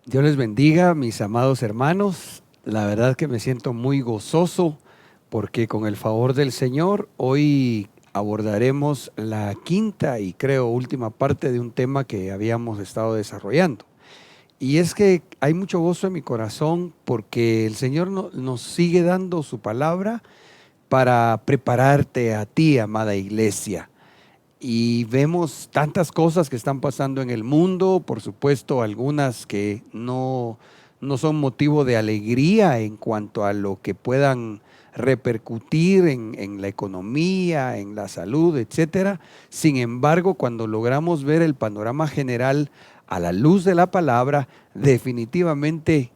Dios les bendiga, mis amados hermanos. La verdad que me siento muy gozoso porque con el favor del Señor hoy abordaremos la quinta y creo última parte de un tema que habíamos estado desarrollando. Y es que hay mucho gozo en mi corazón porque el Señor nos sigue dando su palabra para prepararte a ti, amada iglesia. Y vemos tantas cosas que están pasando en el mundo, por supuesto algunas que no son motivo de alegría en cuanto a lo que puedan repercutir en la economía, en la salud, etcétera. Sin embargo, cuando logramos ver el panorama general a la luz de la palabra, definitivamente,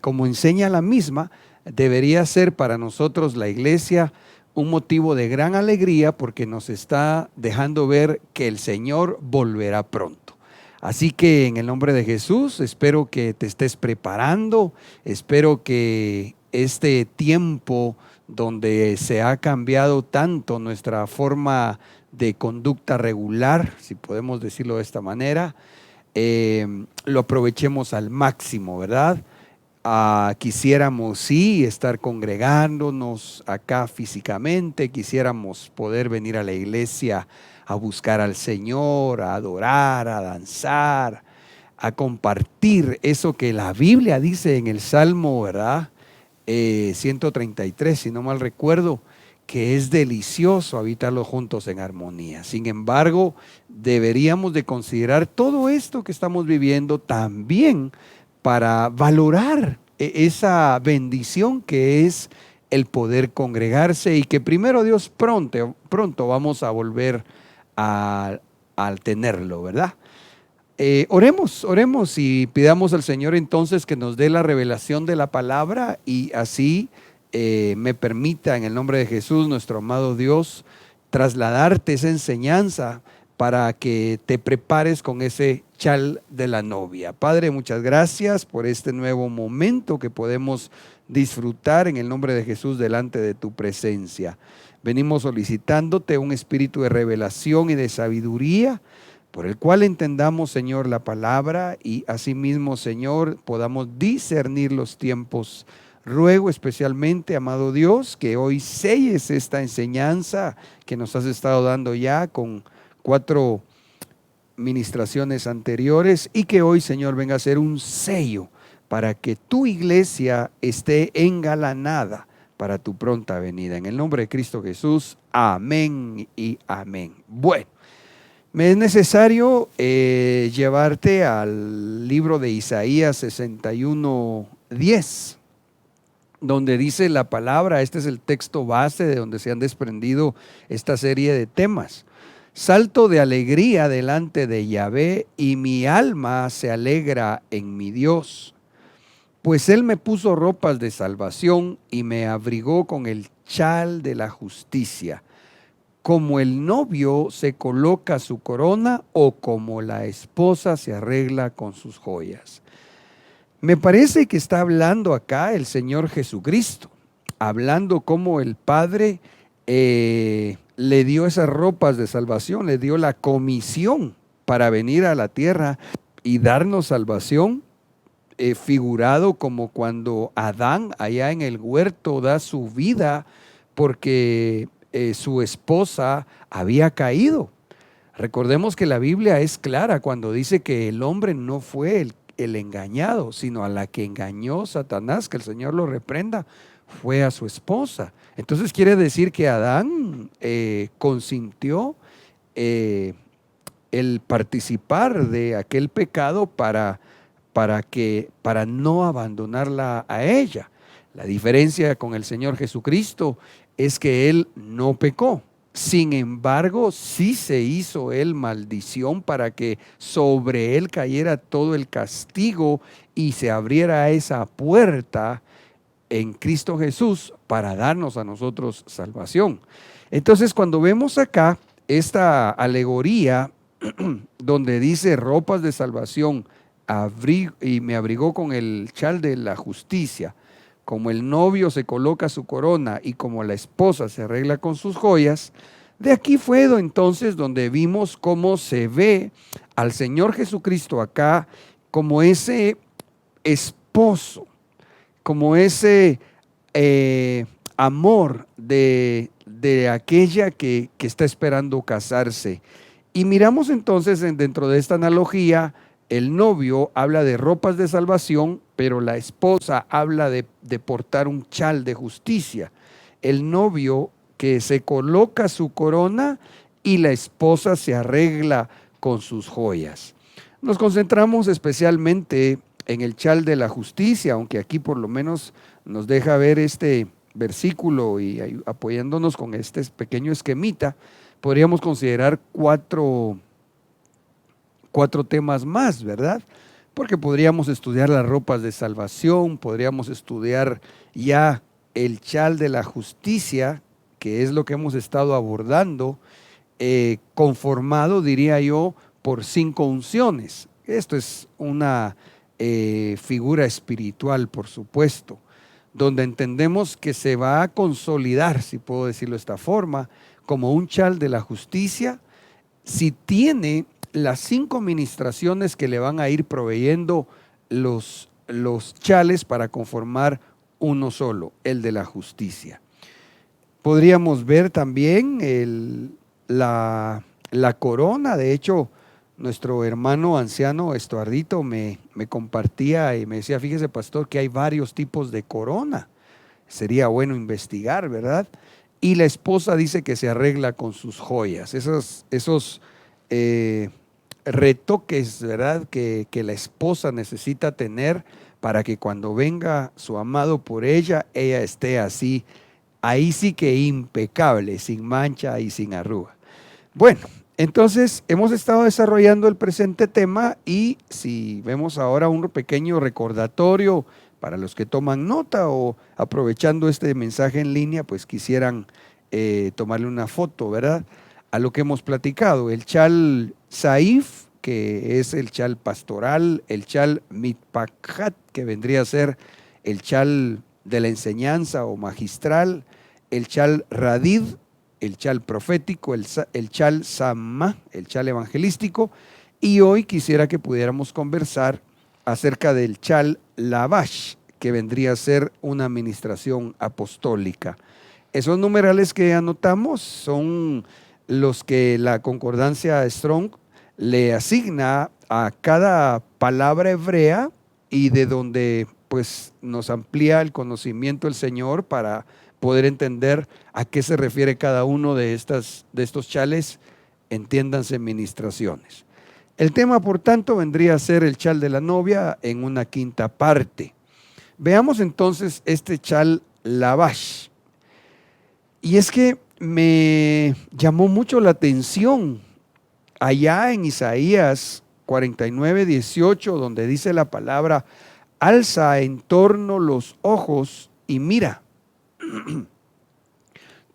como enseña la misma, debería ser para nosotros la iglesia un motivo de gran alegría porque nos está dejando ver que el Señor volverá pronto. Así que en el nombre de Jesús espero que te estés preparando, espero que este tiempo donde se ha cambiado tanto nuestra forma de conducta regular, si podemos decirlo de esta manera, lo aprovechemos al máximo, ¿verdad? Quisiéramos sí estar congregándonos acá físicamente, quisiéramos poder venir a la iglesia a buscar al Señor, a adorar, a danzar, a compartir eso que la Biblia dice en el Salmo, ¿verdad? 133, si no mal recuerdo, que es delicioso habitarlos juntos en armonía. Sin embargo, deberíamos de considerar todo esto que estamos viviendo también para valorar esa bendición que es el poder congregarse y que primero Dios pronto vamos a volver al tenerlo, ¿verdad? Oremos y pidamos al Señor entonces que nos dé la revelación de la palabra y así me permita en el nombre de Jesús, nuestro amado Dios, trasladarte esa enseñanza para que te prepares con ese chal de la novia. Padre, muchas gracias por este nuevo momento que podemos disfrutar en el nombre de Jesús delante de tu presencia. Venimos solicitándote un espíritu de revelación y de sabiduría por el cual entendamos, Señor, la palabra y asimismo, Señor, podamos discernir los tiempos. Ruego especialmente, amado Dios, que hoy selles esta enseñanza que nos has estado dando ya con 4 ministraciones anteriores y que hoy, Señor, venga a ser un sello para que tu iglesia esté engalanada para tu pronta venida. En el nombre de Cristo Jesús, amén y amén. Bueno. Me es necesario llevarte al libro de Isaías 61:10, donde dice la palabra, este es el texto base de donde se han desprendido esta serie de temas. Salto de alegría delante de Yahvé y mi alma se alegra en mi Dios, pues Él me puso ropas de salvación y me abrigó con el chal de la justicia. Como el novio se coloca su corona o como la esposa se arregla con sus joyas. Me parece que está hablando acá el Señor Jesucristo, hablando como el Padre le dio esas ropas de salvación, le dio la comisión para venir a la tierra y darnos salvación, figurado como cuando Adán allá en el huerto da su vida porque su esposa había caído. Recordemos que la Biblia es clara cuando dice que el hombre no fue el engañado, sino a la que engañó Satanás, que el Señor lo reprenda, fue a su esposa. Entonces quiere decir que Adán consintió el participar de aquel pecado para no abandonarla a ella. La diferencia con el Señor Jesucristo es que Él no pecó. Sin embargo, sí se hizo Él maldición para que sobre Él cayera todo el castigo y se abriera esa puerta en Cristo Jesús para darnos a nosotros salvación. Entonces, cuando vemos acá esta alegoría donde dice ropas de salvación y me abrigó con el chal de la justicia, como el novio se coloca su corona y como la esposa se arregla con sus joyas, de aquí fue entonces donde vimos cómo se ve al Señor Jesucristo acá como ese esposo, como ese amor de aquella que está esperando casarse. Y miramos entonces dentro de esta analogía, el novio habla de ropas de salvación, pero la esposa habla de portar un chal de justicia. El novio que se coloca su corona y la esposa se arregla con sus joyas. Nos concentramos especialmente en el chal de la justicia, aunque aquí por lo menos nos deja ver este versículo y apoyándonos con este pequeño esquemita, podríamos considerar cuatro temas más, ¿verdad? Porque podríamos estudiar las ropas de salvación, podríamos estudiar ya el chal de la justicia, que es lo que hemos estado abordando, conformado, diría yo, por 5 unciones. Esto es una figura espiritual, por supuesto, donde entendemos que se va a consolidar, si puedo decirlo de esta forma, como un chal de la justicia, si tiene las 5 ministraciones que le van a ir proveyendo los chales para conformar uno solo, el de la justicia. Podríamos ver también la corona. De hecho, nuestro hermano anciano Estuardito me compartía y me decía, fíjese pastor, que hay varios tipos de corona. Sería bueno investigar, ¿verdad? Y la esposa dice que se arregla con sus joyas. Esos retoques, ¿verdad? Que la esposa necesita tener para que cuando venga su amado por ella esté así, ahí sí que impecable, sin mancha y sin arruga. Bueno, entonces hemos estado desarrollando el presente tema y si vemos ahora un pequeño recordatorio para los que toman nota o aprovechando este mensaje en línea, pues quisieran tomarle una foto, ¿verdad? A lo que hemos platicado, el chal Saif, que es el chal pastoral, el chal Mitpakhat, que vendría a ser el chal de la enseñanza o magistral, el chal Radid, el chal profético, el chal Samá, el chal evangelístico, y hoy quisiera que pudiéramos conversar acerca del chal Lavash, que vendría a ser una administración apostólica. Esos numerales que anotamos son los que la concordancia Strong le asigna a cada palabra hebrea y de donde pues nos amplía el conocimiento el Señor para poder entender a qué se refiere cada uno de estos chales, entiéndanse ministraciones. El tema, por tanto, vendría a ser el chal de la novia en una quinta parte. Veamos entonces este chal Lavash. Y es que me llamó mucho la atención allá en Isaías 49:18, donde dice la palabra, alza en torno los ojos y mira.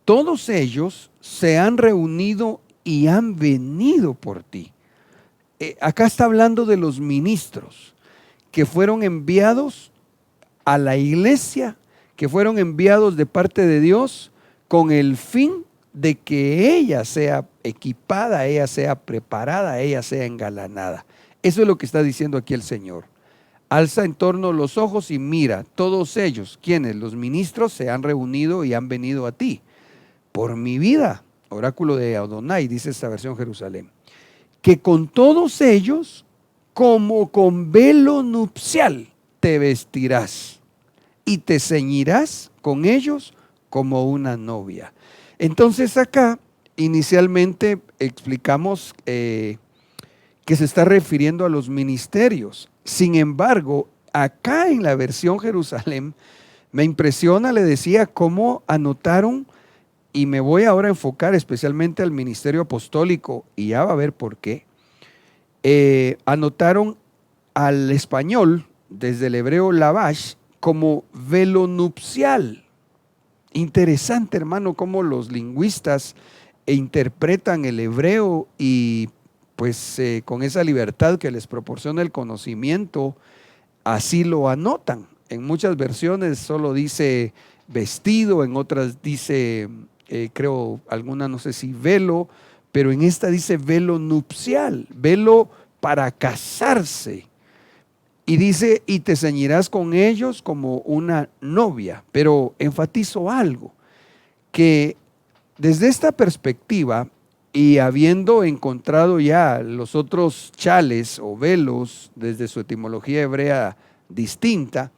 Todos ellos se han reunido y han venido por ti. Acá está hablando de los ministros que fueron enviados a la iglesia, que fueron enviados de parte de Dios con el fin de que ella sea equipada, ella sea preparada, ella sea engalanada. Eso es lo que está diciendo aquí el Señor. Alza en torno los ojos y mira, todos ellos, quienes los ministros se han reunido y han venido a ti. Por mi vida, oráculo de Adonai, dice esta versión Jerusalén, que con todos ellos, como con velo nupcial, te vestirás y te ceñirás con ellos como una novia. Entonces acá inicialmente explicamos que se está refiriendo a los ministerios. Sin embargo, acá en la versión Jerusalén me impresiona, le decía, cómo anotaron, y me voy ahora a enfocar especialmente al ministerio apostólico, y ya va a ver por qué. Anotaron al español, desde el hebreo lavash, como velo nupcial. Interesante, hermano, cómo los lingüistas interpretan el hebreo y pues con esa libertad que les proporciona el conocimiento, así lo anotan. En muchas versiones solo dice vestido, en otras dice, creo, alguna no sé si velo, pero en esta dice velo nupcial, velo para casarse. Y dice, y te ceñirás con ellos como una novia. Pero enfatizo algo, que desde esta perspectiva, y habiendo encontrado ya los otros chales o velos desde su etimología hebrea distinta,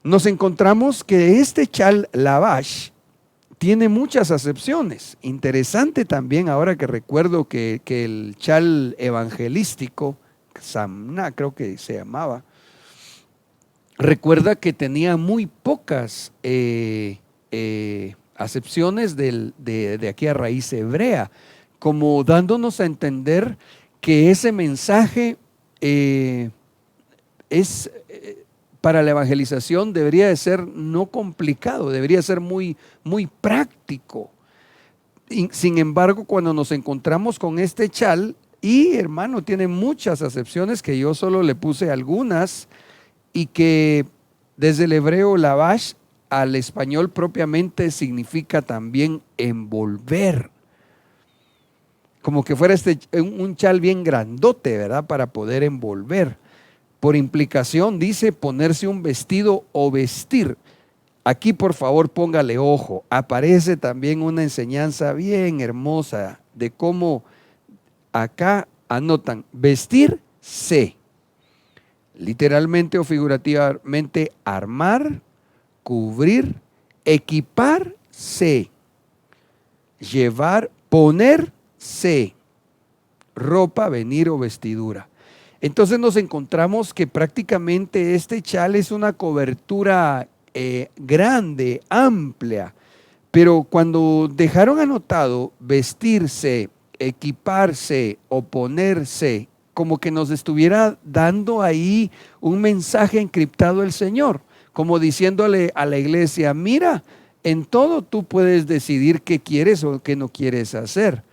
nos encontramos que este chal lavash tiene muchas acepciones. Interesante también, ahora que recuerdo que el chal evangelístico, Samna creo que se llamaba, recuerda que tenía muy pocas acepciones de aquí a raíz hebrea, como dándonos a entender que ese mensaje es para la evangelización debería de ser no complicado, debería ser muy, muy práctico. Y, sin embargo, cuando nos encontramos con este chal, y hermano, tiene muchas acepciones que yo solo le puse algunas, y que desde el hebreo lavash al español propiamente significa también envolver. Como que fuera un chal bien grandote, ¿verdad? Para poder envolver. Por implicación dice ponerse un vestido o vestir. Aquí por favor póngale ojo. Aparece también una enseñanza bien hermosa de cómo acá anotan vestirse. Literalmente o figurativamente armar, cubrir, equiparse, llevar, ponerse ropa, venir o vestidura. Entonces nos encontramos que prácticamente este chal es una cobertura grande, amplia, pero cuando dejaron anotado vestirse, equiparse o ponerse, como que nos estuviera dando ahí un mensaje encriptado el Señor, como diciéndole a la iglesia, mira, en todo tú puedes decidir qué quieres o qué no quieres hacer.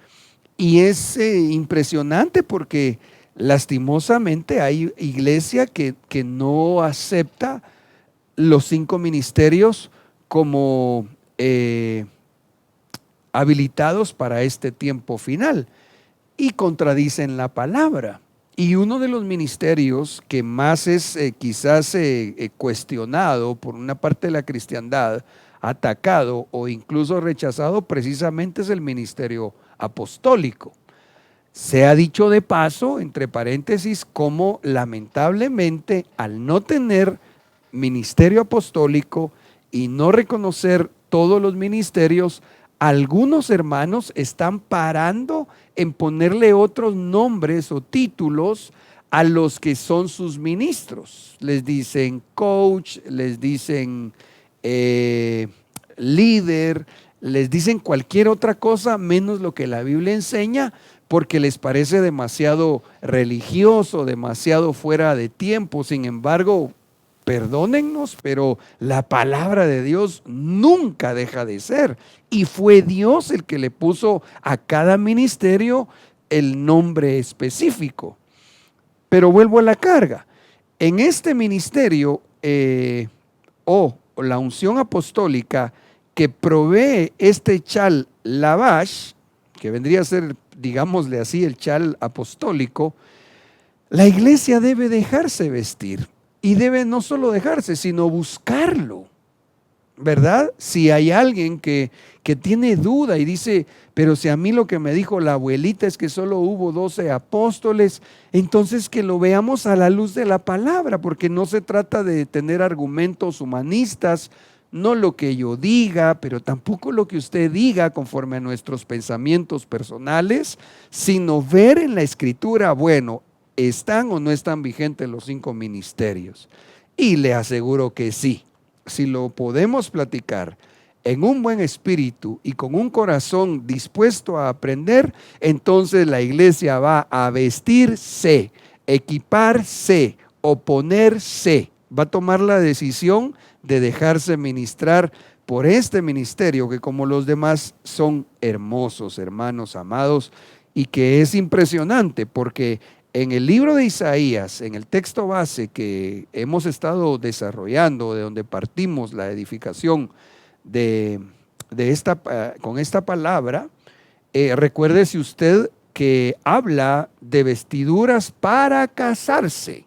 Y es impresionante porque lastimosamente hay iglesia que no acepta los 5 ministerios como habilitados para este tiempo final y contradicen la palabra. Y uno de los ministerios que más es quizás cuestionado por una parte de la cristiandad, atacado o incluso rechazado, precisamente es el ministerio apostólico. Se ha dicho de paso, entre paréntesis, como lamentablemente al no tener ministerio apostólico y no reconocer todos los ministerios, algunos hermanos están parando en ponerle otros nombres o títulos a los que son sus ministros. Les dicen coach, les dicen líder, les dicen cualquier otra cosa menos lo que la Biblia enseña, porque les parece demasiado religioso, demasiado fuera de tiempo. Sin embargo, perdónennos, pero la palabra de Dios nunca deja de ser. Y fue Dios el que le puso a cada ministerio el nombre específico. Pero vuelvo a la carga. En este ministerio o la unción apostólica que provee este chal lavash, que vendría a ser, digámosle así, el chal apostólico, la iglesia debe dejarse vestir. Y debe no solo dejarse, sino buscarlo, ¿verdad? Si hay alguien que tiene duda y dice, pero si a mí lo que me dijo la abuelita es que solo hubo 12 apóstoles, entonces que lo veamos a la luz de la palabra, porque no se trata de tener argumentos humanistas, no lo que yo diga, pero tampoco lo que usted diga conforme a nuestros pensamientos personales, sino ver en la escritura, bueno, ¿están o no están vigentes los 5 ministerios? Y le aseguro que sí. Si lo podemos platicar en un buen espíritu y con un corazón dispuesto a aprender, entonces la iglesia va a vestirse, equiparse o ponerse. Va a tomar la decisión de dejarse ministrar por este ministerio que, como los demás, son hermosos, hermanos amados, y que es impresionante porque en el libro de Isaías, en el texto base que hemos estado desarrollando, de donde partimos la edificación con esta palabra, recuérdese usted que habla de vestiduras para casarse,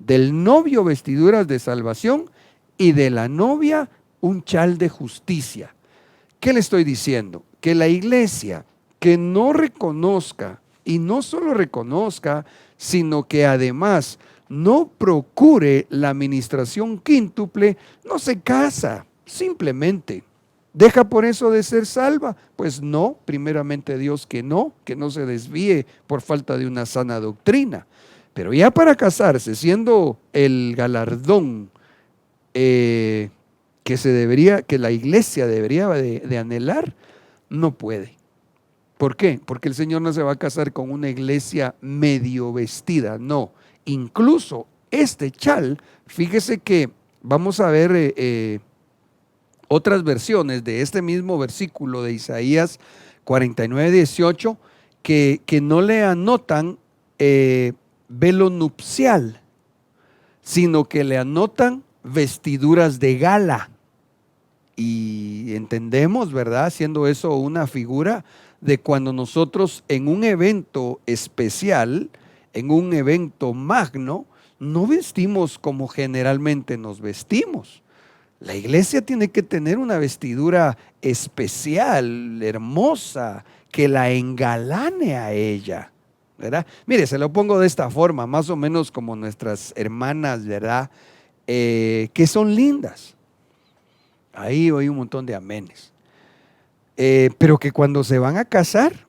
del novio vestiduras de salvación y de la novia un chal de justicia. ¿Qué le estoy diciendo? Que la iglesia que no reconozca, y no solo reconozca, sino que además no procure la ministración quíntuple, no se casa, simplemente. ¿Deja por eso de ser salva? Pues no, primeramente Dios que no se desvíe por falta de una sana doctrina. Pero ya para casarse, siendo el galardón que la iglesia debería de anhelar, no puede. ¿Por qué? Porque el Señor no se va a casar con una iglesia medio vestida, no. Incluso este chal, fíjese que vamos a ver otras versiones de este mismo versículo de Isaías 49:18 que no le anotan velo nupcial, sino que le anotan vestiduras de gala. Y entendemos, ¿verdad? Siendo eso una figura de cuando nosotros en un evento especial, en un evento magno, no vestimos como generalmente nos vestimos. La iglesia tiene que tener una vestidura especial, hermosa, que la engalane a ella, ¿verdad? Mire, se lo pongo de esta forma, más o menos como nuestras hermanas, ¿verdad? Que son lindas. Ahí oí un montón de amenes. Pero que cuando se van a casar,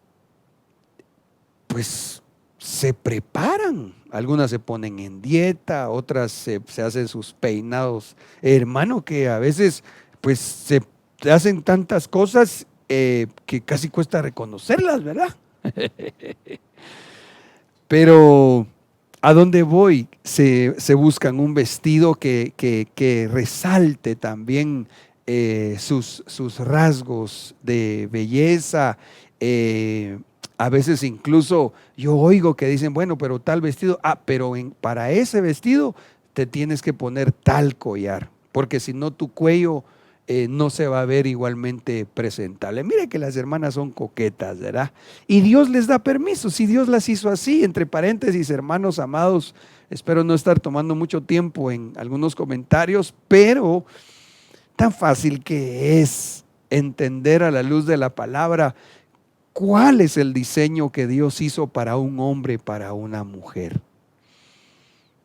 pues se preparan. Algunas se ponen en dieta, otras se hacen sus peinados. Hermano, que a veces pues se hacen tantas cosas que casi cuesta reconocerlas, ¿verdad? Pero ¿a dónde voy? Se buscan un vestido que resalte también sus rasgos de belleza. A veces incluso yo oigo que dicen, bueno, pero tal vestido, pero para ese vestido te tienes que poner tal collar, porque si no tu cuello no se va a ver igualmente presentable. Mire que las hermanas son coquetas, ¿verdad? Y Dios les da permiso, si Dios las hizo así, entre paréntesis, hermanos amados, espero no estar tomando mucho tiempo en algunos comentarios, pero tan fácil que es entender a la luz de la palabra cuál es el diseño que Dios hizo para un hombre, para una mujer.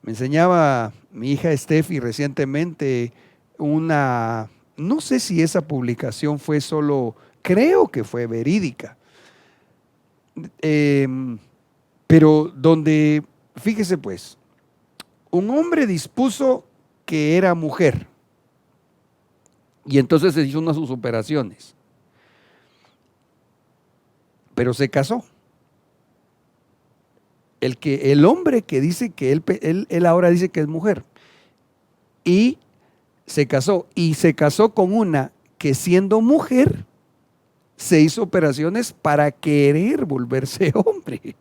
Me enseñaba mi hija Steffi recientemente no sé si esa publicación fue solo, creo que fue verídica, pero donde, fíjese pues, un hombre dispuso que era mujer y entonces se hizo unas sus operaciones, pero se casó. El hombre que dice que él ahora dice que es mujer y se casó con una que siendo mujer se hizo operaciones para querer volverse hombre.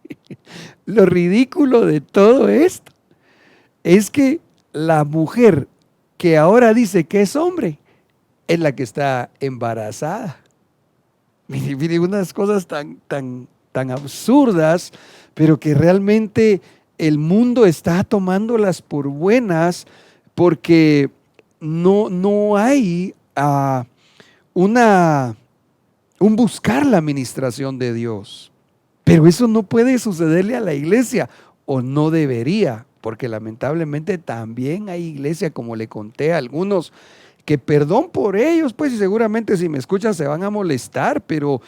Lo ridículo de todo esto es que la mujer que ahora dice que es hombre es la que está embarazada. Mire, unas cosas tan absurdas, pero que realmente el mundo está tomándolas por buenas porque no hay un buscar la administración de Dios. Pero eso no puede sucederle a la iglesia, o no debería, porque lamentablemente también hay iglesia, como le conté a algunos, que perdón por ellos, pues, y seguramente si me escuchan se van a molestar, pero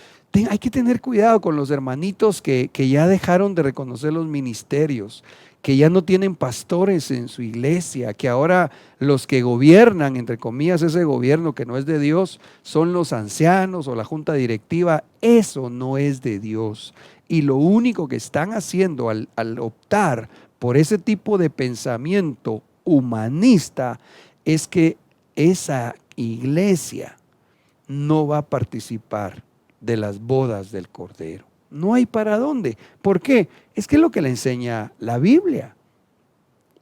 hay que tener cuidado con los hermanitos que ya dejaron de reconocer los ministerios, que ya no tienen pastores en su iglesia, que ahora los que gobiernan, entre comillas, ese gobierno que no es de Dios, son los ancianos o la junta directiva. Eso no es de Dios. Y lo único que están haciendo al optar por ese tipo de pensamiento humanista es que esa iglesia no va a participar de las bodas del Cordero. No hay para dónde. ¿Por qué? Es que es lo que le enseña la Biblia.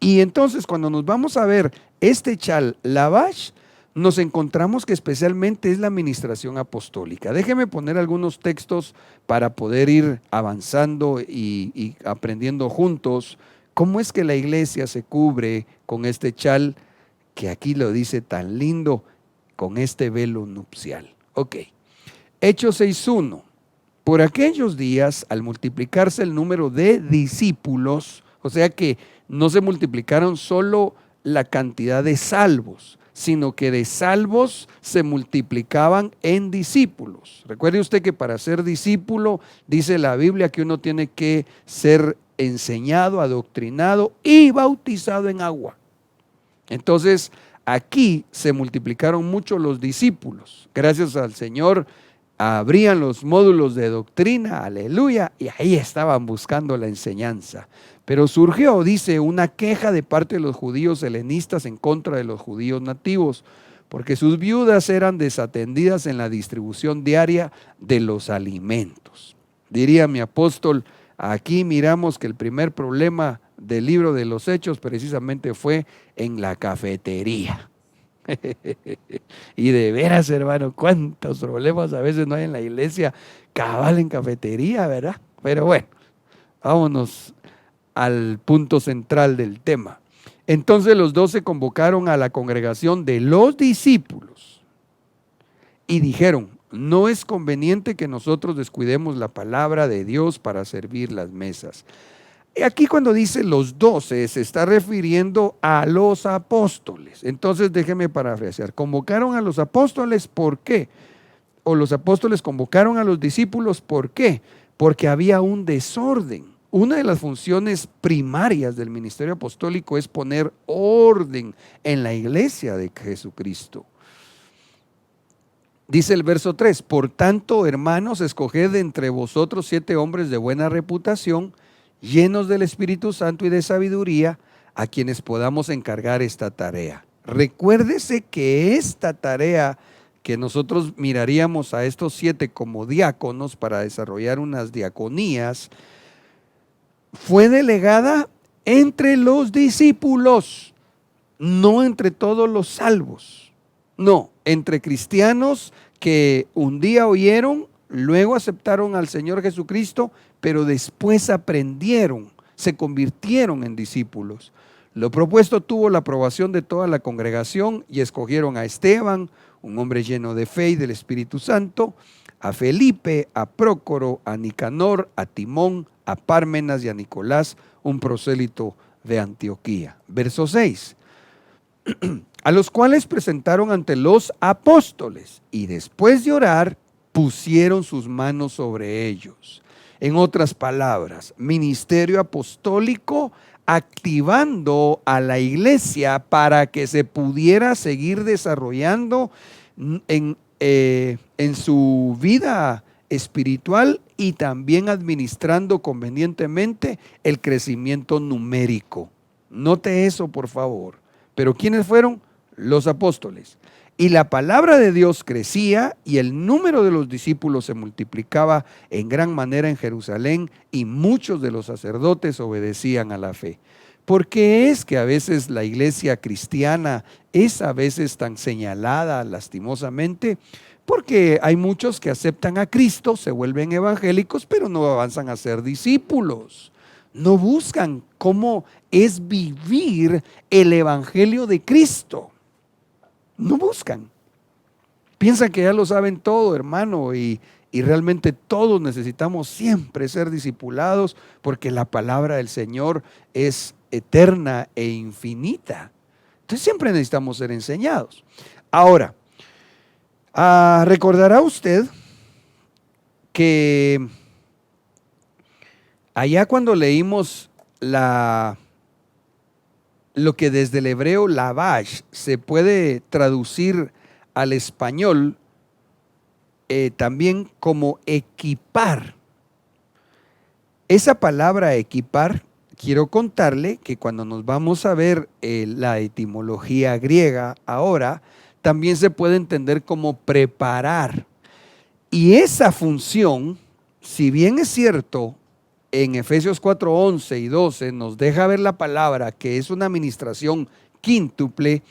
Y entonces cuando nos vamos a ver este chal lavash, nos encontramos que especialmente es la administración apostólica. Déjeme poner algunos textos para poder ir avanzando y aprendiendo juntos ¿Cómo es que la iglesia se cubre con este chal que aquí lo dice tan lindo, con este velo nupcial? Ok. Hechos 6:1. Por aquellos días, al multiplicarse el número de discípulos, o sea que no se multiplicaron solo la cantidad de salvos, sino que de salvos se multiplicaban en discípulos. Recuerde usted que para ser discípulo, dice la Biblia que uno tiene que ser enseñado, adoctrinado y bautizado en agua. Entonces, aquí se multiplicaron mucho los discípulos. Gracias al Señor, abrían los módulos de doctrina, aleluya, y ahí estaban buscando la enseñanza. Pero surgió, dice, una queja de parte de los judíos helenistas en contra de los judíos nativos, porque sus viudas eran desatendidas en la distribución diaria de los alimentos. Diría mi apóstol, aquí miramos que el primer problema del libro de los Hechos precisamente fue en la cafetería. Y de veras, hermano, cuántos problemas a veces no hay en la iglesia, cabal en cafetería, ¿verdad? Pero bueno, vámonos al punto central del tema. Entonces los 12 convocaron a la congregación de los discípulos y dijeron: no es conveniente que nosotros descuidemos la palabra de Dios para servir las mesas. Y aquí cuando dice los 12 se está refiriendo a los apóstoles. Entonces déjeme parafrasear. Convocaron a los apóstoles, ¿por qué? O los apóstoles convocaron a los discípulos, ¿por qué? Porque había un desorden. Una de las funciones primarias del ministerio apostólico es poner orden en la iglesia de Jesucristo. Dice el verso 3, por tanto, hermanos, escoged entre vosotros 7 hombres de buena reputación, llenos del Espíritu Santo y de sabiduría, a quienes podamos encargar esta tarea. Recuérdese que esta tarea que nosotros miraríamos a estos 7 como diáconos para desarrollar unas diaconías, fue delegada entre los discípulos, no entre todos los salvos, no, entre cristianos que un día oyeron, luego aceptaron al Señor Jesucristo, pero después aprendieron, se convirtieron en discípulos. Lo propuesto tuvo la aprobación de toda la congregación y escogieron a Esteban, un hombre lleno de fe y del Espíritu Santo, a Felipe, a Prócoro, a Nicanor, a Timón, a Pármenas y a Nicolás, un prosélito de Antioquía. Verso 6. A los cuales presentaron ante los apóstoles y después de orar pusieron sus manos sobre ellos. En otras palabras, ministerio apostólico activando a la iglesia para que se pudiera seguir desarrollando en su vida espiritual y también administrando convenientemente el crecimiento numérico. Note eso, por favor. Pero ¿quiénes fueron? Los apóstoles. Y la palabra de Dios crecía y el número de los discípulos se multiplicaba en gran manera en Jerusalén y muchos de los sacerdotes obedecían a la fe. ¿Por qué es que a veces la iglesia cristiana es a veces tan señalada lastimosamente? Porque hay muchos que aceptan a Cristo, se vuelven evangélicos, pero no avanzan a ser discípulos. No buscan cómo es vivir el evangelio de Cristo. No buscan. Piensan que ya lo saben todo, hermano, y realmente todos necesitamos siempre ser discipulados porque la palabra del Señor es eterna e infinita. Entonces siempre necesitamos ser enseñados. Ahora, recordará usted que allá cuando leímos lo que desde el hebreo lavash se puede traducir al español también como equipar. Esa palabra equipar, quiero contarle que cuando nos vamos a ver la etimología griega ahora, también se puede entender como preparar. Y esa función, si bien es cierto, en Efesios 4:11 y 12 nos deja ver la palabra que es una administración quíntuple,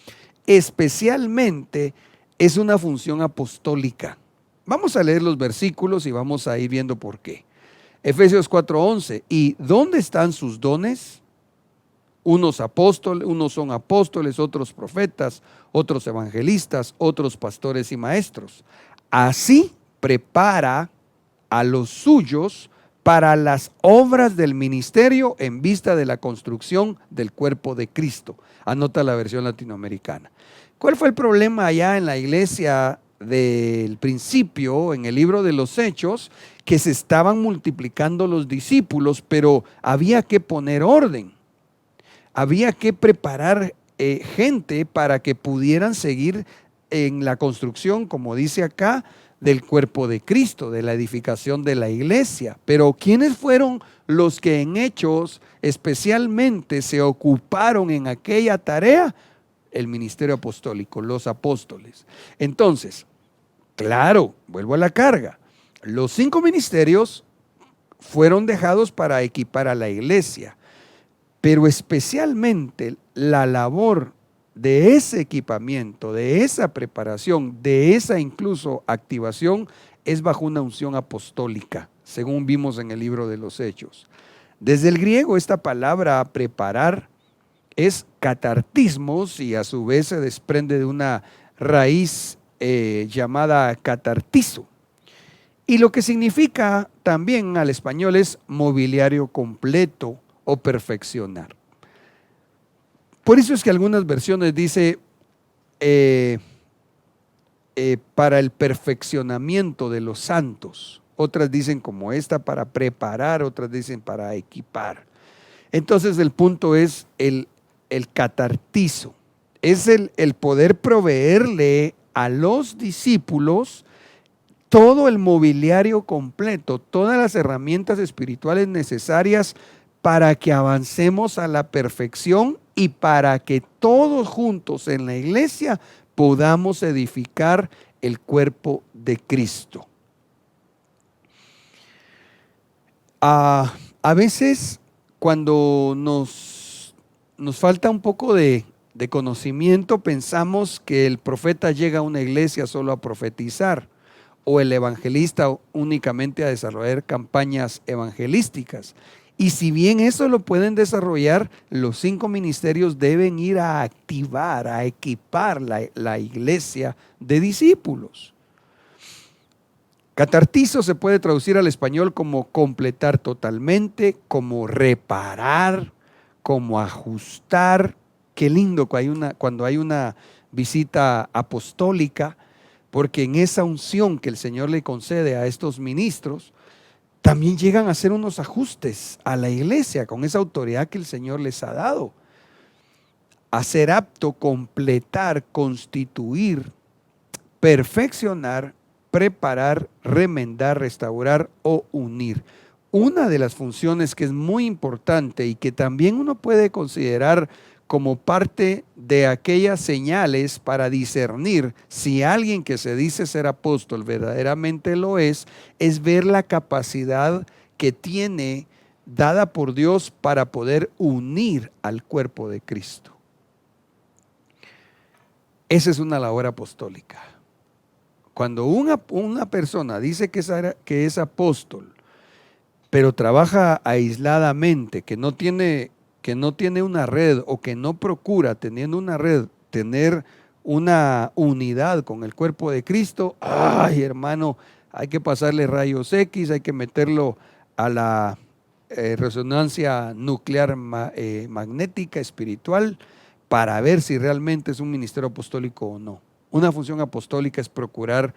especialmente es una función apostólica. Vamos a leer los versículos y vamos a ir viendo por qué. Efesios 4:11, ¿y dónde están sus dones? Unos apóstoles, unos son apóstoles, otros profetas, otros evangelistas, otros pastores y maestros. Así prepara a los suyos para las obras del ministerio en vista de la construcción del cuerpo de Cristo. Anota la versión latinoamericana. ¿Cuál fue el problema allá en la iglesia del principio, en el libro de los Hechos? Que se estaban multiplicando los discípulos, pero había que poner orden. Había que preparar gente para que pudieran seguir en la construcción, como dice acá, del cuerpo de Cristo, de la edificación de la iglesia. Pero ¿quiénes fueron los que en Hechos especialmente se ocuparon en aquella tarea? El ministerio apostólico, los apóstoles. Entonces, claro, vuelvo a la carga. Los 5 ministerios fueron dejados para equipar a la iglesia, pero especialmente la labor de ese equipamiento, de esa preparación, de esa incluso activación, es bajo una unción apostólica, según vimos en el libro de los Hechos. Desde el griego, esta palabra preparar es catartismos y a su vez se desprende de una raíz llamada catartizo. Y lo que significa también al español es mobiliario completo o perfeccionar. Por eso es que algunas versiones dice para el perfeccionamiento de los santos. Otras dicen como esta para preparar, otras dicen para equipar. Entonces el punto es el catartizo. Es el poder proveerle a los discípulos todo el mobiliario completo, todas las herramientas espirituales necesarias para que avancemos a la perfección y para que todos juntos en la iglesia podamos edificar el cuerpo de Cristo. A veces cuando nos falta un poco de conocimiento, pensamos que el profeta llega a una iglesia solo a profetizar o el evangelista únicamente a desarrollar campañas evangelísticas. Y si bien eso lo pueden desarrollar, los 5 ministerios deben ir a activar, a equipar la iglesia de discípulos. Catartizo se puede traducir al español como completar totalmente, como reparar, como ajustar. Qué lindo cuando hay una visita apostólica, porque en esa unción que el Señor le concede a estos ministros, también llegan a hacer unos ajustes a la iglesia con esa autoridad que el Señor les ha dado. A ser apto, completar, constituir, perfeccionar, preparar, remendar, restaurar o unir. Una de las funciones que es muy importante y que también uno puede considerar como parte de aquellas señales para discernir si alguien que se dice ser apóstol verdaderamente lo es ver la capacidad que tiene dada por Dios para poder unir al cuerpo de Cristo. Esa es una labor apostólica. Cuando una persona dice que es apóstol, pero trabaja aisladamente, que no tiene una red o que no procura, teniendo una red, tener una unidad con el cuerpo de Cristo, ay hermano, hay que pasarle rayos X, hay que meterlo a la resonancia nuclear magnética espiritual para ver si realmente es un ministerio apostólico o no. Una función apostólica es procurar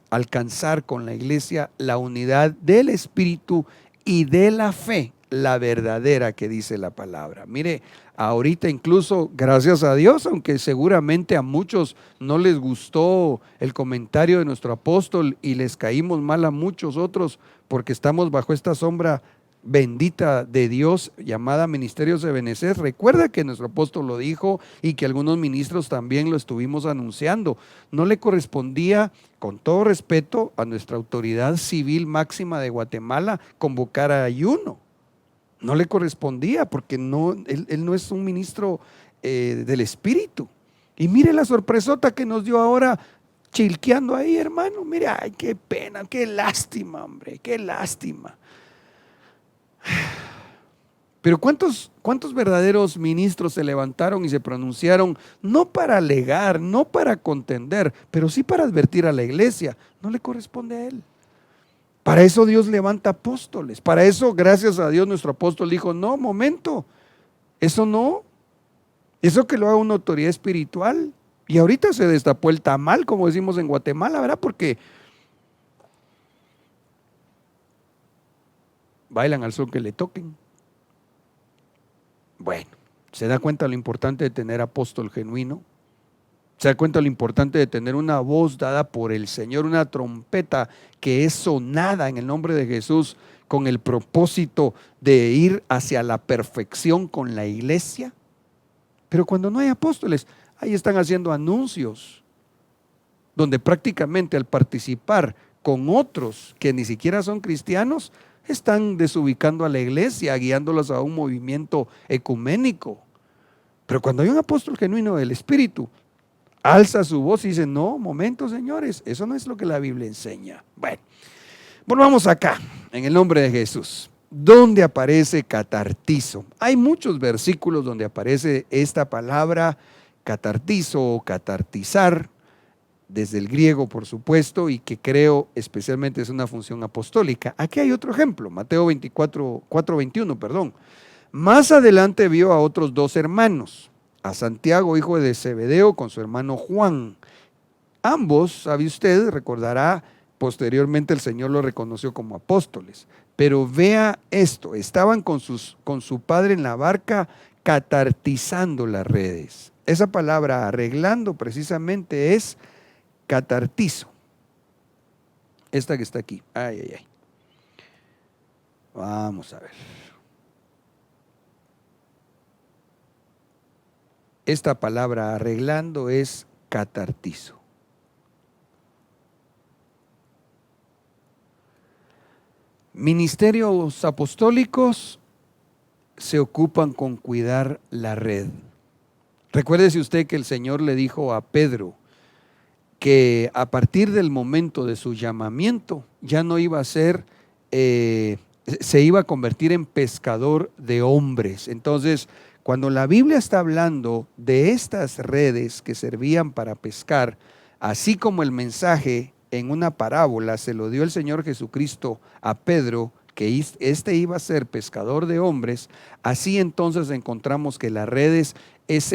alcanzar con la iglesia la unidad del espíritu y de la fe, la verdadera que dice la palabra. Mire, ahorita incluso, gracias a Dios, aunque seguramente a muchos no les gustó el comentario de nuestro apóstol y les caímos mal a muchos otros porque estamos bajo esta sombra bendita de Dios llamada Ministerios de Benecer. Recuerda que nuestro apóstol lo dijo y que algunos ministros también lo estuvimos anunciando. No le correspondía, con todo respeto, a nuestra autoridad civil máxima de Guatemala convocar a ayuno. No le correspondía porque él no es un ministro del Espíritu. Y mire la sorpresota que nos dio ahora chilqueando ahí, hermano. Mire, ay, qué pena, qué lástima, hombre, qué lástima. Pero ¿cuántos verdaderos ministros se levantaron y se pronunciaron no para alegar, no para contender, pero sí para advertir a la iglesia? No le corresponde a él. Para eso Dios levanta apóstoles. Para eso, gracias a Dios, nuestro apóstol dijo, no, momento, eso no. Eso que lo haga una autoridad espiritual. Y ahorita se destapó el tamal, como decimos en Guatemala, ¿verdad? Porque bailan al son que le toquen. Bueno, ¿se da cuenta lo importante de tener apóstol genuino? ¿Se da cuenta lo importante de tener una voz dada por el Señor, una trompeta que es sonada en el nombre de Jesús con el propósito de ir hacia la perfección con la iglesia? Pero cuando no hay apóstoles, ahí están haciendo anuncios, donde prácticamente al participar con otros que ni siquiera son cristianos, están desubicando a la iglesia, guiándolos a un movimiento ecuménico. Pero cuando hay un apóstol genuino del Espíritu, alza su voz y dice, no, momento señores, eso no es lo que la Biblia enseña. Bueno, volvamos acá, en el nombre de Jesús. ¿Dónde aparece catartizo? Hay muchos versículos donde aparece esta palabra catartizo o catartizar, desde el griego por supuesto, y que creo especialmente es una función apostólica. Aquí hay otro ejemplo, Mateo 4:21, perdón. Más adelante vio a otros dos hermanos, a Santiago, hijo de Zebedeo, con su hermano Juan. Ambos, sabe usted, recordará, posteriormente el Señor los reconoció como apóstoles. Pero vea esto, estaban con su padre en la barca catartizando las redes. Esa palabra arreglando precisamente es catartizo. Esta que está aquí. Ay, ay, ay. Vamos a ver. Esta palabra arreglando es catartizo. Ministerios apostólicos se ocupan con cuidar la red. Recuérdese usted que el Señor le dijo a Pedro que a partir del momento de su llamamiento ya no iba a ser, se iba a convertir en pescador de hombres. Entonces, cuando la Biblia está hablando de estas redes que servían para pescar, así como el mensaje en una parábola se lo dio el Señor Jesucristo a Pedro, que este iba a ser pescador de hombres, así entonces encontramos que las redes es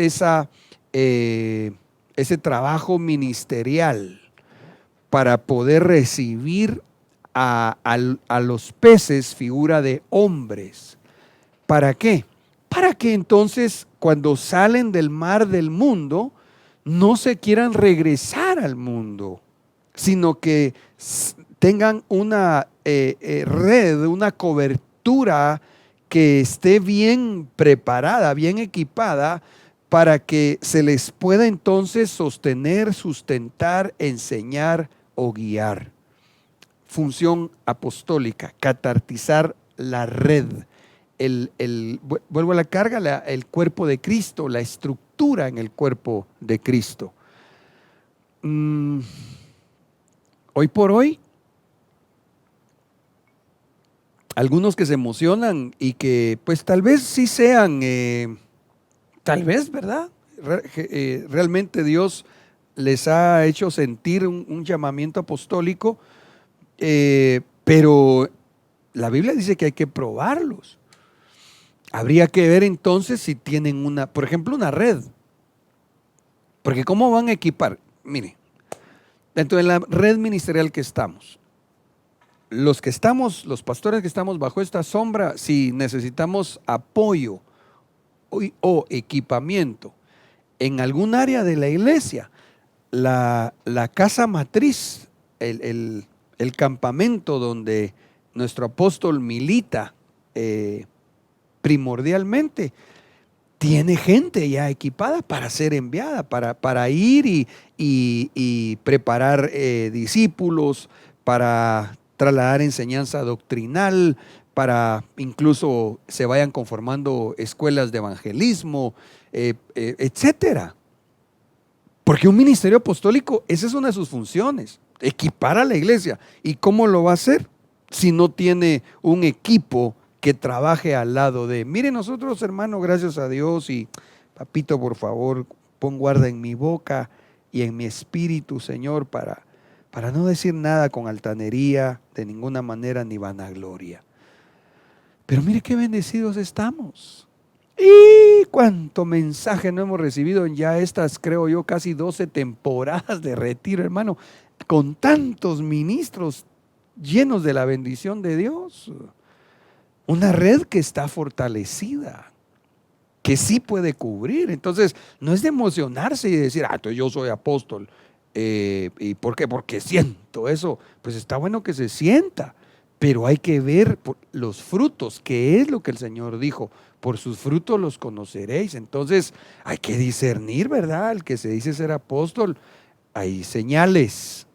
ese trabajo ministerial para poder recibir a los peces, figura de hombres. ¿Para qué? Para que entonces cuando salen del mar del mundo no se quieran regresar al mundo, sino que tengan una red, una cobertura que esté bien preparada, bien equipada, para que se les pueda entonces sostener, sustentar, enseñar o guiar. Función apostólica, catartizar la red. Vuelvo a la carga, el cuerpo de Cristo, la estructura en el cuerpo de Cristo. Hoy por hoy, algunos que se emocionan y que pues tal vez sí sean, tal vez, ¿verdad? Realmente Dios les ha hecho sentir un llamamiento apostólico, pero la Biblia dice que hay que probarlos. Habría que ver entonces si tienen por ejemplo, una red. Porque ¿cómo van a equipar? Mire, dentro de la red ministerial que estamos, los pastores que estamos bajo esta sombra, si necesitamos apoyo o equipamiento en algún área de la iglesia, la casa matriz, el campamento donde nuestro apóstol milita primordialmente, tiene gente ya equipada para ser enviada, para ir y preparar discípulos, para trasladar enseñanza doctrinal, para incluso se vayan conformando escuelas de evangelismo, etcétera. Porque un ministerio apostólico, esa es una de sus funciones, equipar a la iglesia. ¿Y cómo lo va a hacer si no tiene un equipo que trabaje al lado de. Mire, nosotros, hermano, gracias a Dios, y papito, por favor, pon guarda en mi boca y en mi espíritu, Señor, para no decir nada con altanería, de ninguna manera, ni vanagloria. Pero mire qué bendecidos estamos. Y cuánto mensaje no hemos recibido en ya estas, creo yo, casi 12 temporadas de retiro, hermano, con tantos ministros llenos de la bendición de Dios. Una red que está fortalecida, que sí puede cubrir. Entonces, no es de emocionarse y decir, entonces yo soy apóstol. ¿Y por qué? Porque siento eso. Pues está bueno que se sienta, pero hay que ver los frutos, que es lo que el Señor dijo. Por sus frutos los conoceréis. Entonces, hay que discernir, ¿verdad? El que se dice ser apóstol, hay señales,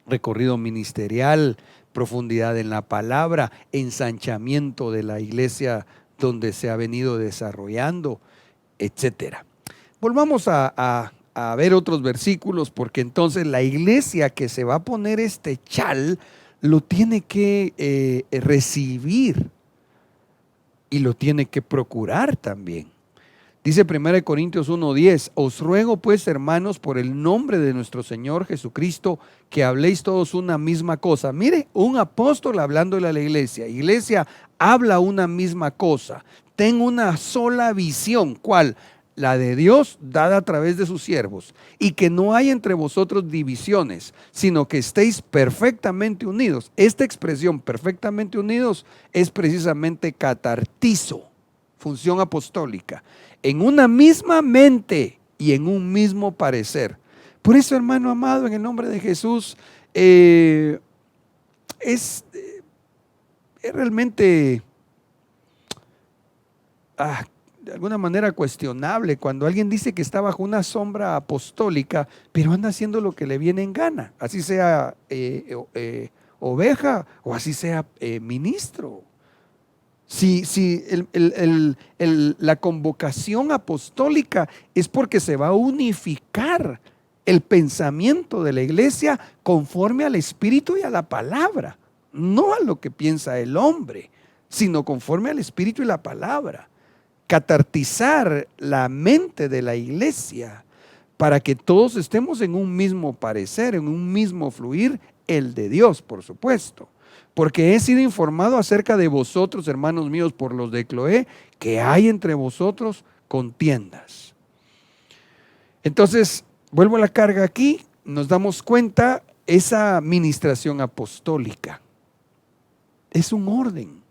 recorrido ministerial, profundidad en la palabra, ensanchamiento de la iglesia donde se ha venido desarrollando, etcétera. Volvamos a ver otros versículos, porque entonces la iglesia que se va a poner este chal lo tiene que recibir y lo tiene que procurar también. Dice 1 Corintios 1:10, os ruego pues, hermanos, por el nombre de nuestro Señor Jesucristo, que habléis todos una misma cosa. Mire, un apóstol hablándole a la iglesia. Iglesia, habla una misma cosa. Ten una sola visión. ¿Cuál? La de Dios dada a través de sus siervos. Y que no hay entre vosotros divisiones, sino que estéis perfectamente unidos. Esta expresión, perfectamente unidos, es precisamente catartizo, función apostólica, en una misma mente y en un mismo parecer. Por eso, hermano amado, en el nombre de Jesús, es realmente de alguna manera cuestionable cuando alguien dice que está bajo una sombra apostólica, pero anda haciendo lo que le viene en gana, así sea oveja o así sea ministro. Si la convocación apostólica es porque se va a unificar el pensamiento de la iglesia conforme al Espíritu y a la palabra, no a lo que piensa el hombre, sino conforme al Espíritu y la palabra. Catartizar la mente de la iglesia para que todos estemos en un mismo parecer, en un mismo fluir, el de Dios, por supuesto. Porque he sido informado acerca de vosotros, hermanos míos, por los de Cloé, que hay entre vosotros contiendas. Entonces, vuelvo a la carga aquí, nos damos cuenta, esa administración apostólica es un orden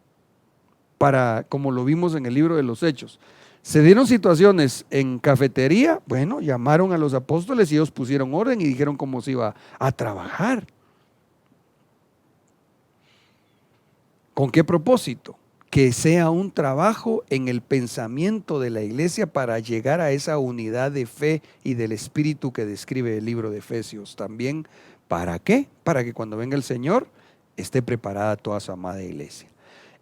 para, como lo vimos en el libro de los Hechos. Se dieron situaciones en cafetería, bueno, llamaron a los apóstoles y ellos pusieron orden y dijeron cómo se iba a trabajar. ¿Con qué propósito? Que sea un trabajo en el pensamiento de la iglesia para llegar a esa unidad de fe y del espíritu que describe el libro de Efesios. También, ¿para qué? Para que cuando venga el Señor esté preparada toda su amada iglesia.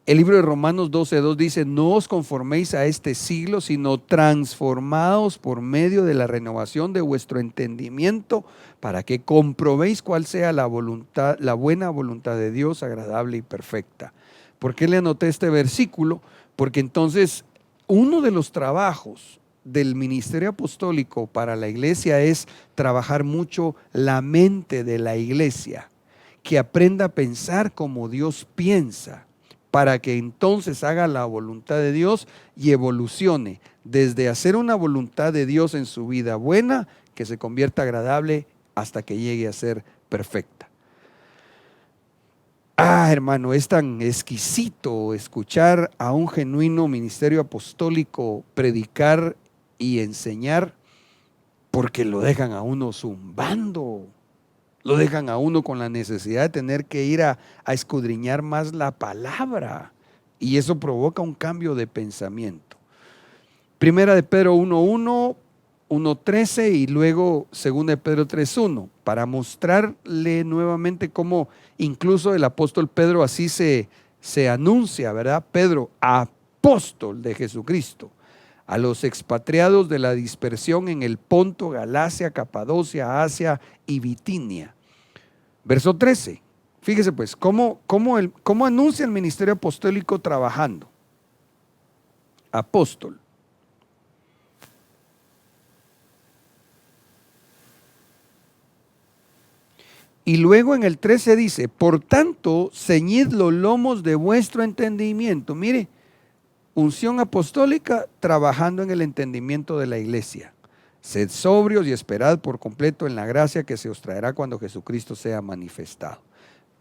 El libro de Romanos 12:2 dice, no os conforméis a este siglo, sino transformados por medio de la renovación de vuestro entendimiento, para que comprobéis cuál sea la voluntad, la buena voluntad de Dios, agradable y perfecta. ¿Por qué le anoté este versículo? Porque entonces uno de los trabajos del ministerio apostólico para la iglesia es trabajar mucho la mente de la iglesia, que aprenda a pensar como Dios piensa, para que entonces haga la voluntad de Dios y evolucione desde hacer una voluntad de Dios en su vida buena, que se convierta agradable hasta que llegue a ser perfecta. Hermano, es tan exquisito escuchar a un genuino ministerio apostólico predicar y enseñar, porque lo dejan a uno zumbando. Lo dejan a uno con la necesidad de tener que ir a escudriñar más la palabra, y eso provoca un cambio de pensamiento. Primera de Pedro 1:1, 1:13 y luego segunda de Pedro 3:1, para mostrarle nuevamente cómo incluso el apóstol Pedro así se anuncia, ¿verdad? Pedro, apóstol de Jesucristo, a los expatriados de la dispersión en el Ponto, Galacia, Capadocia, Asia y Bitinia. Verso 13, Fíjese pues, ¿cómo anuncia el ministerio apostólico trabajando? Apóstol. Y luego en el 13 dice, por tanto, ceñid los lomos de vuestro entendimiento. Mire, unción apostólica trabajando en el entendimiento de la iglesia. Sed sobrios y esperad por completo en la gracia que se os traerá cuando Jesucristo sea manifestado.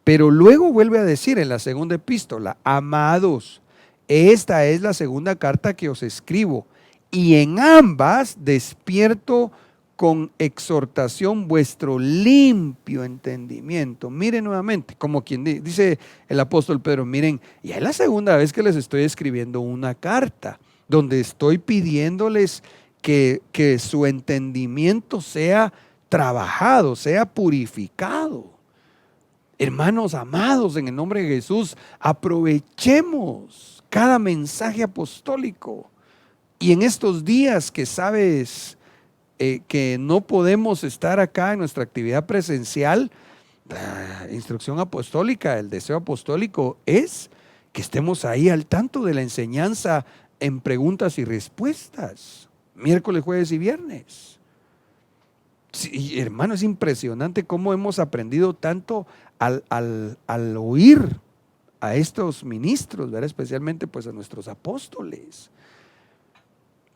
Pero luego vuelve a decir en la segunda epístola, amados, esta es la segunda carta que os escribo, y en ambas despierto con exhortación vuestro limpio entendimiento. Miren nuevamente, como quien dice el apóstol Pedro, miren, ya es la segunda vez que les estoy escribiendo una carta, donde estoy pidiéndoles que su entendimiento sea trabajado, sea purificado. Hermanos amados, en el nombre de Jesús, aprovechemos cada mensaje apostólico. Y en estos días que sabes que no podemos estar acá en nuestra actividad presencial, la instrucción apostólica, el deseo apostólico es que estemos ahí al tanto de la enseñanza en preguntas y respuestas, miércoles, jueves y viernes. Sí, hermano, es impresionante cómo hemos aprendido tanto al oír a estos ministros, ¿verdad? Especialmente pues a nuestros apóstoles.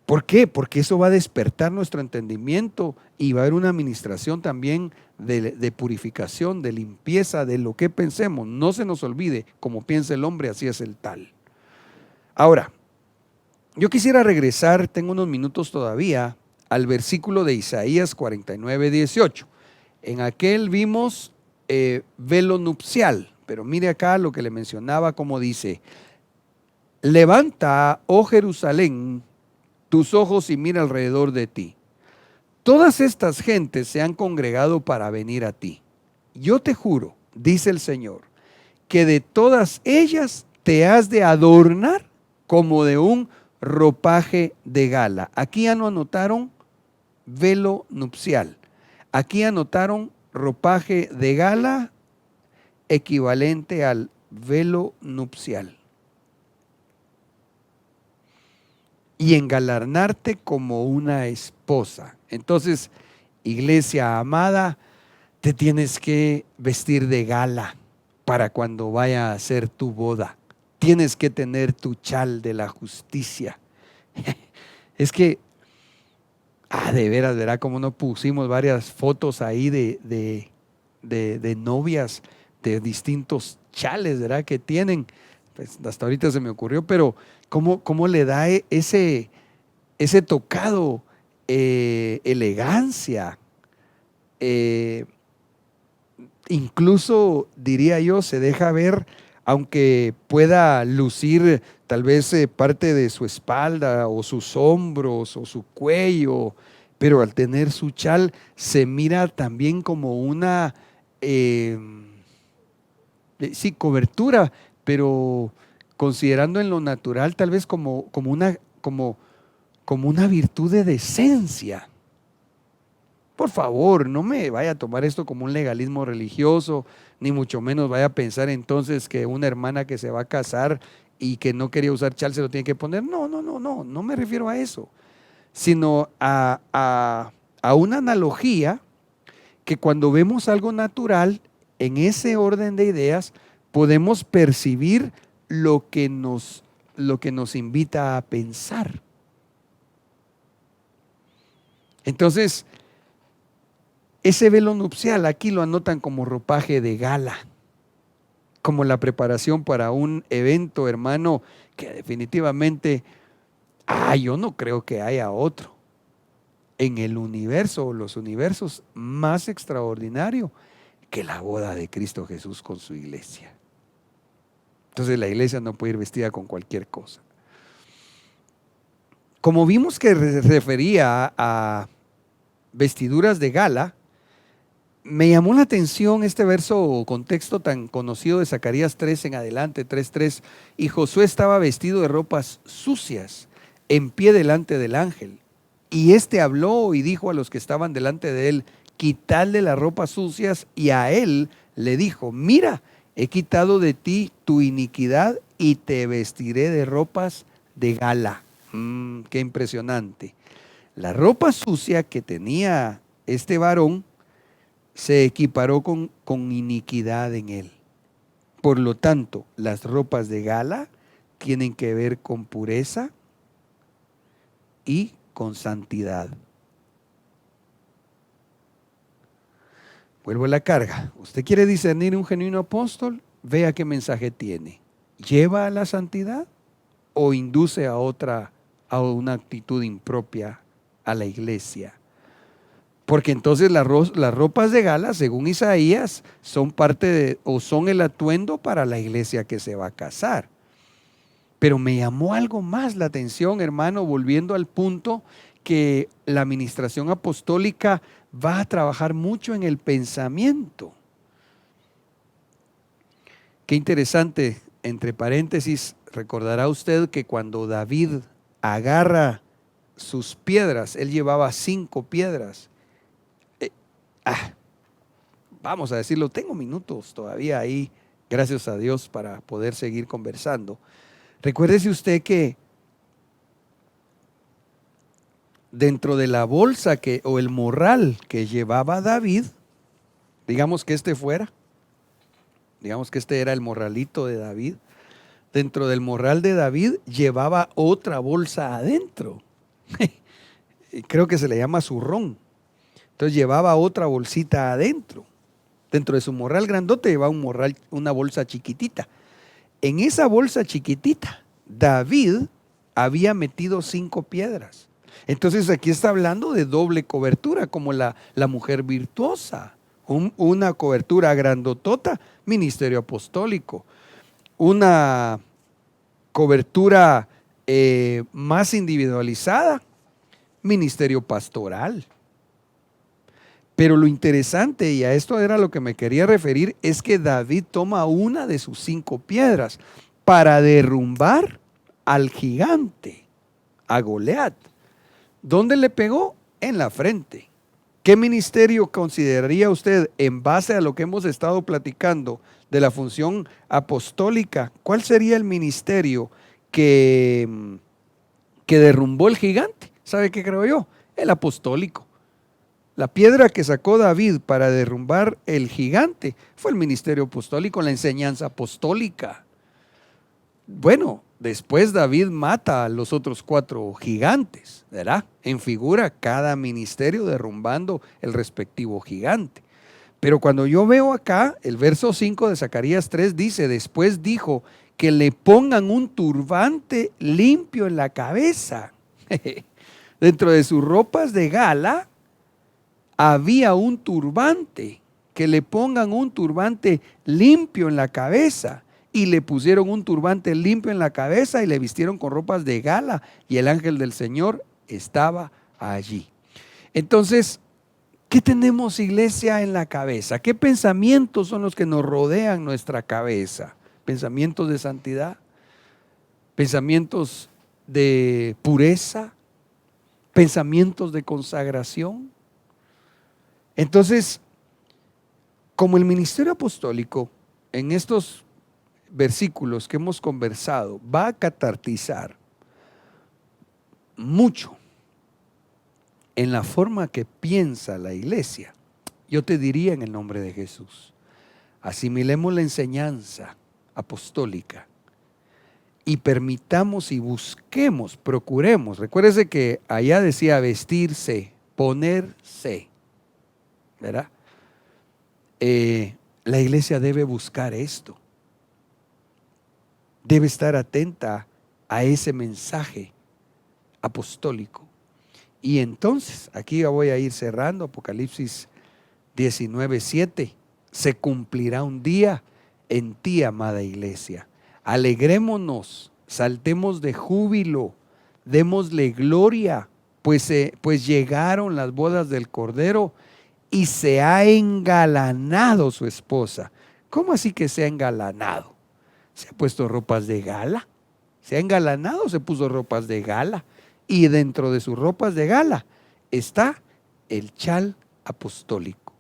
¿Por qué? Porque eso va a despertar nuestro entendimiento y va a haber una administración también de purificación, de limpieza, de lo que pensemos. No se nos olvide, como piensa el hombre, así es el tal. Ahora, yo quisiera regresar, tengo unos minutos todavía, al versículo de Isaías 49:18. En aquel vimos velo nupcial, pero mire acá lo que le mencionaba, como dice, levanta, oh Jerusalén, tus ojos y mira alrededor de ti. Todas estas gentes se han congregado para venir a ti. Yo te juro, dice el Señor, que de todas ellas te has de adornar como de un ropaje de gala. Aquí ya no anotaron velo nupcial. Aquí anotaron ropaje de gala equivalente al velo nupcial. Y engalanarte como una esposa. Entonces, iglesia amada, te tienes que vestir de gala para cuando vaya a ser tu boda. Tienes que tener tu chal de la justicia. Es que, de veras, verá cómo no pusimos varias fotos ahí de novias de distintos chales, ¿verdad? Que tienen. Pues hasta ahorita se me ocurrió, pero ¿cómo le da ese tocado, elegancia? Incluso, diría yo, se deja ver, aunque pueda lucir tal vez parte de su espalda o sus hombros o su cuello, pero al tener su chal se mira también como una, sí, cobertura, pero considerando en lo natural tal vez como una virtud de decencia. Por favor, no me vaya a tomar esto como un legalismo religioso, ni mucho menos vaya a pensar entonces que una hermana que se va a casar y que no quería usar chal se lo tiene que poner. No me refiero a eso, sino a una analogía que cuando vemos algo natural, en ese orden de ideas, podemos percibir lo que nos invita a pensar. Entonces, ese velo nupcial aquí lo anotan como ropaje de gala, como la preparación para un evento, hermano, que definitivamente, yo no creo que haya otro en el universo o los universos más extraordinario que la boda de Cristo Jesús con su iglesia. Entonces la iglesia no puede ir vestida con cualquier cosa. Como vimos que refería a vestiduras de gala, me llamó la atención este verso o contexto tan conocido de Zacarías 3 en adelante, 3:3. Y Josué estaba vestido de ropas sucias, en pie delante del ángel. Y éste habló y dijo a los que estaban delante de él, quitadle las ropas sucias, y a él le dijo: mira, he quitado de ti tu iniquidad y te vestiré de ropas de gala. Qué impresionante. La ropa sucia que tenía este varón se equiparó con iniquidad en él. Por lo tanto, las ropas de gala tienen que ver con pureza y con santidad. Vuelvo a la carga. ¿Usted quiere discernir un genuino apóstol? Vea qué mensaje tiene. ¿Lleva a la santidad o induce a una actitud impropia a la iglesia? Porque entonces las ropas de gala, según Isaías, son parte o son el atuendo para la iglesia que se va a casar. Pero me llamó algo más la atención, hermano, volviendo al punto que la administración apostólica va a trabajar mucho en el pensamiento. Qué interesante, entre paréntesis, recordará usted que cuando David agarra sus piedras, él llevaba 5 piedras. Vamos a decirlo, tengo minutos todavía ahí, gracias a Dios, para poder seguir conversando. Recuérdese usted que dentro de la bolsa o el morral que llevaba David, digamos que este era el morralito de David, dentro del morral de David llevaba otra bolsa adentro. Creo que se le llama zurrón. Entonces llevaba otra bolsita adentro. Dentro de su morral grandote llevaba una bolsa chiquitita. En esa bolsa chiquitita, David había metido 5 piedras. Entonces aquí está hablando de doble cobertura, como la mujer virtuosa. Una cobertura grandotota, ministerio apostólico. Una cobertura más individualizada, ministerio pastoral. Pero lo interesante, y a esto era lo que me quería referir, es que David toma una de sus 5 piedras para derrumbar al gigante, a Goliat. ¿Dónde le pegó? En la frente. ¿Qué ministerio consideraría usted, en base a lo que hemos estado platicando de la función apostólica? ¿Cuál sería el ministerio que derrumbó el gigante? ¿Sabe qué creo yo? El apostólico. La piedra que sacó David para derrumbar el gigante fue el ministerio apostólico, la enseñanza apostólica. Bueno, después David mata a los otros 4 gigantes, ¿verdad? En figura cada ministerio derrumbando el respectivo gigante. Pero cuando yo veo acá, el verso 5 de Zacarías 3 dice: después dijo que le pongan un turbante limpio en la cabeza. Dentro de sus ropas de gala había un turbante, que le pongan un turbante limpio en la cabeza. Y le pusieron un turbante limpio en la cabeza y le vistieron con ropas de gala, y el ángel del Señor estaba allí. Entonces, ¿qué tenemos, iglesia, en la cabeza? ¿Qué pensamientos son los que nos rodean nuestra cabeza? ¿Pensamientos de santidad? ¿Pensamientos de pureza? ¿Pensamientos de consagración? Entonces, como el ministerio apostólico en estos versículos que hemos conversado va a catartizar mucho en la forma que piensa la iglesia, yo te diría, en el nombre de Jesús, asimilemos la enseñanza apostólica y permitamos y busquemos, procuremos. Recuérdese que allá decía vestirse, ponerse, ¿verdad? La iglesia debe buscar esto. Debe estar atenta a ese mensaje apostólico. Y entonces, aquí ya voy a ir cerrando, Apocalipsis 19:7, se cumplirá un día en ti, amada iglesia. Alegrémonos, saltemos de júbilo, démosle gloria, pues llegaron las bodas del Cordero y se ha engalanado su esposa. ¿Cómo así que se ha engalanado? Se ha puesto ropas de gala, se ha engalanado, se puso ropas de gala, y dentro de sus ropas de gala está el chal apostólico,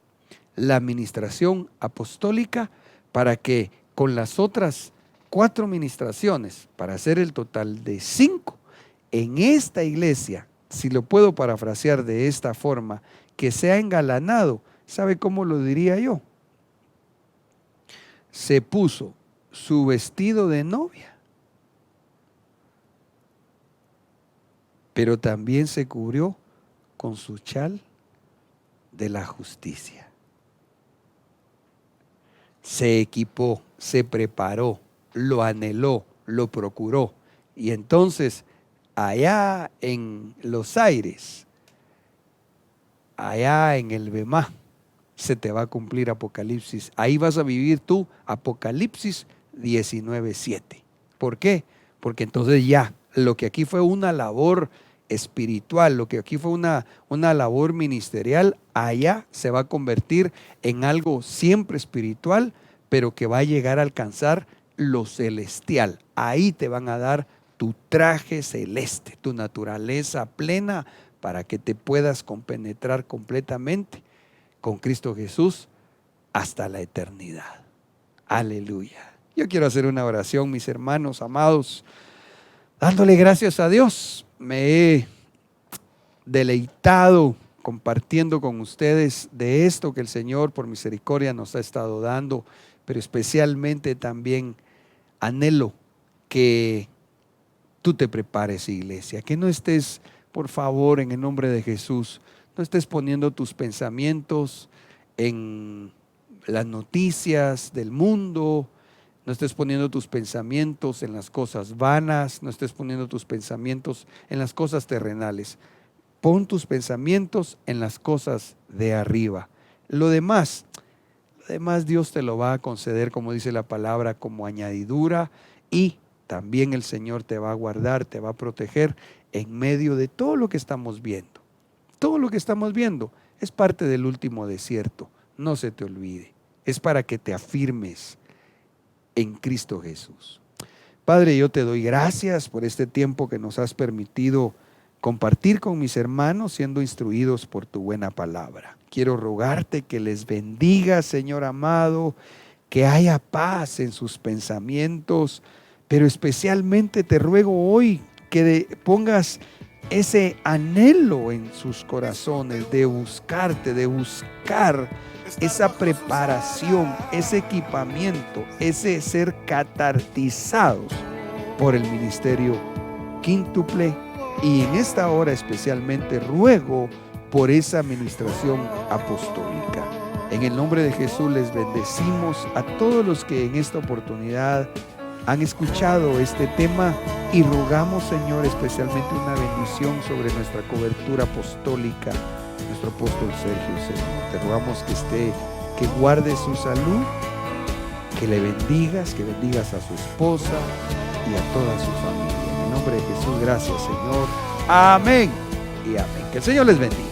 la administración apostólica para que con las otras 4 ministraciones, para hacer el total de 5, en esta iglesia, si lo puedo parafrasear de esta forma, que se ha engalanado, ¿sabe cómo lo diría yo? Se puso su vestido de novia, pero también se cubrió con su chal de la justicia. Se equipó, se preparó, lo anheló, lo procuró. Y entonces, allá en los aires, allá en el Bemá, se te va a cumplir Apocalipsis. Ahí vas a vivir tú Apocalipsis 19:7. ¿Por qué? Porque entonces ya, lo que aquí fue una labor espiritual, lo que aquí fue una labor ministerial, allá se va a convertir en algo siempre espiritual, pero que va a llegar a alcanzar lo celestial. Ahí te van a dar tu traje celeste, tu naturaleza plena, para que te puedas compenetrar completamente con Cristo Jesús hasta la eternidad. Aleluya. Yo quiero hacer una oración, mis hermanos amados, dándole gracias a Dios. Me he deleitado compartiendo con ustedes de esto que el Señor por misericordia nos ha estado dando, pero especialmente también anhelo que tú te prepares, iglesia, que no estés, por favor, en el nombre de Jesús, no estés poniendo tus pensamientos en las noticias del mundo, no estés poniendo tus pensamientos en las cosas vanas, no estés poniendo tus pensamientos en las cosas terrenales. Pon tus pensamientos en las cosas de arriba. Lo demás Dios te lo va a conceder, como dice la palabra, como añadidura, y también el Señor te va a guardar, te va a proteger en medio de todo lo que estamos viendo. Todo lo que estamos viendo es parte del último desierto, no se te olvide. Es para que te afirmes en Cristo Jesús. Padre, yo te doy gracias por este tiempo que nos has permitido compartir con mis hermanos, siendo instruidos por tu buena palabra. Quiero rogarte que les bendiga, Señor amado, que haya paz en sus pensamientos, pero especialmente te ruego hoy que pongas ese anhelo en sus corazones de buscarte, de buscar esa preparación, ese equipamiento, ese ser catartizados por el ministerio quíntuple. Y en esta hora especialmente ruego por esa administración apostólica. En el nombre de Jesús les bendecimos a todos los que en esta oportunidad han escuchado este tema y rogamos, Señor, especialmente una bendición sobre nuestra cobertura apostólica, nuestro apóstol Sergio, Señor. Te rogamos que guarde su salud, que le bendigas, que bendigas a su esposa y a toda su familia. En el nombre de Jesús, gracias, Señor. Amén y amén. Que el Señor les bendiga.